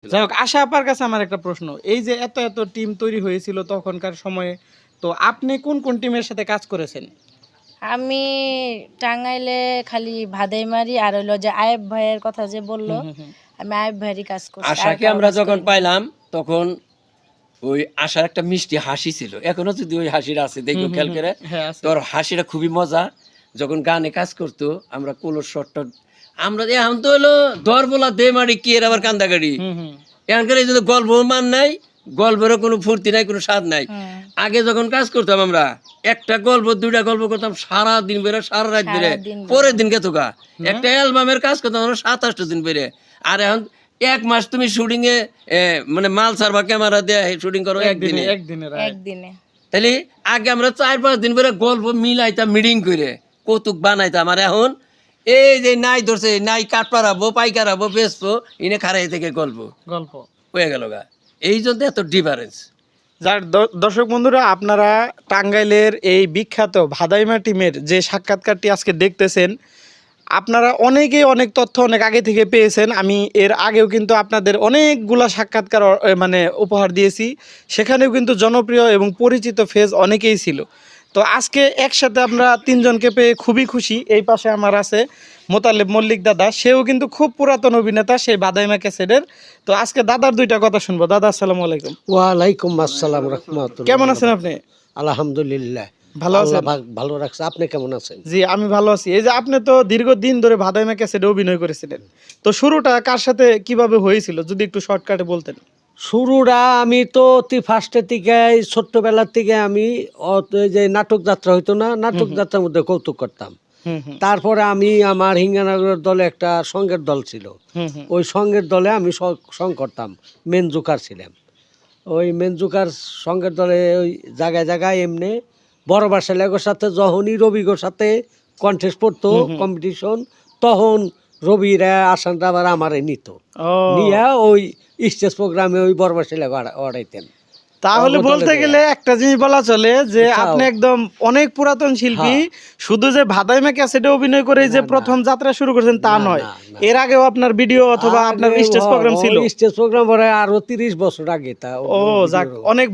যাই হোক, আশা আপার কাছে আমার একটা প্রশ্ন, এই যে এত এত টিম তৈরি হয়েছিল তখনকার সময়ে, তো আপনি কোন কোন টিমের সাথে কাজ করেছেন? আমি টাঙ্গাইলে খালি ভাদাইমারি আর হইলো যে আয়েব ভাইয়ের কথা যে বললো, আমি আয়েব ভাইয়েরই কাজ করছি। আর আশাকে কারো আমরা কাজ যখন করিনি। পাইলাম তখন ওই আশার একটা মিষ্টি হাসি ছিল, এখনো যদি ওই হাসিটা আছে দেখো খেয়াল করে। হ্যাঁ আছে। তোর হাসিটা খুবই মজা। যখন গানে কাজ করতো আমরা কোলোর শটটা আমরা এখন তো হলো দর বলা দে মারি কি এর আবার কান্দাগাড়ি, এখানকার এই জন্য গল্প মান নাই, গল্পেরও কোনো ফুর্তি নাই, কোনো স্বাদ নাই। আগে যখন কাজ করতাম আমরা একটা গল্প দুইটা গল্প করতাম সারা দিন বেড়ে, সারা রাত বেড়ে, সারাদিন বেড়ে। পরের দিন গেতো গা। একটা অ্যালবামের কাজ করতাম আমরা 27টা দিন বেড়ে। আর এখন এক মাস তুমি শুটিং এ মানে মাল সারবা ক্যামেরা দিয়ে শুটিং করো একদিনে। একদিনে তাহলে আগে আমরা 4-5 দিন পরে গল্প মিলাইতাম, মিটিং করে কৌতুক বানাইতাম। আর এখন এই যে নাই ধরছে নাই কাঠ পারাবো পাইকারাবো বেচবো ইনে খারাই থেকে গল্প গল্প হয়ে গেল গা। এই জন্য এত ডিফারেন্স। যার দর্শক বন্ধুরা, আপনারা টাঙ্গাইলের এই বিখ্যাত ভাদাইমা টিমের যে সাক্ষাৎকারটি আজকে দেখতেছেন, আপনারা অনেকেই অনেক তথ্য অনেক আগে থেকে পেয়েছেন। আমি এর আগেও কিন্তু আপনাদের অনেকগুলা সাক্ষাৎকার মানে উপহার দিয়েছি, সেখানেও কিন্তু জনপ্রিয় এবং পরিচিত ফেজ অনেকেই ছিল। তো আজকে একসাথে আমরা তিনজনকে পেয়ে খুবই খুশি। এই পাশে আমার আছে মোতালেব মল্লিক দাদা, সেও কিন্তু খুব পুরাতন অভিনেতা, সেই ভাদাইমা ক্যাসেটের। তো আজকে দাদার দুইটা কথা শুনবো। দাদা আসসালামু আলাইকুম। ওয়ালাইকুম আসসালাম রাহমাতুল্লাহ। কেমন আছেন আপনি? আলহামদুলিল্লাহ ভালো আছেন? আল্লাহ ভালো রাখছে। আপনি কেমন আছেন? জি আমি ভালো আছি। এই যে আপনি তো দীর্ঘদিন ধরে ভাদাইমা ক্যাসেটে অভিনয় করেছিলেন, তো শুরুটা কার সাথে কিভাবে হয়েছিল যদি একটু শর্টকাটে বলতেন? শুরুটা আমি তো অতি ফার্স্টের থেকে ছোট্টবেলার থেকে আমি ওই যে নাটক যাত্রা হইতো না, নাটক যাত্রার মধ্যে কৌতুক করতাম। তারপরে আমি আমার হিঙ্গানগরের দলে একটা সঙ্গের দল ছিল, ওই সঙ্গের দলে আমি সং করতাম, মেন জোকার ছিলাম। ওই মেন জোকার সঙ্গের দলে ওই জায়গায় জায়গায় এমনি বড় বাসা লেগোর সাথে যখনই রবিগোর সাথে কন্টেস্ট পড়তো কম্পিটিশন, তখন রবিরা আসানটা আবার আমারে নিত, নিয়ে ওই স্টেজ প্রোগ্রামে ওই বড় বাসা লেগো ওড়াইতেন। তাহলে বলতে গেলে একটা জিনিস বলা চলে যে আপনি একদম অনেক পুরাতন শিল্পী। শুধু যে ভাদাইমা ক্যাসেটে অভিনয় করে যে প্রথম যাত্রা শুরু করেছেন তা নয়, এর আগেও আপনার ভিডিও অথবা আপনার স্টেজ প্রোগ্রাম ছিল। স্টেজ প্রোগ্রাম আরো 30 বছর আগে। তা ও যাক, অনেক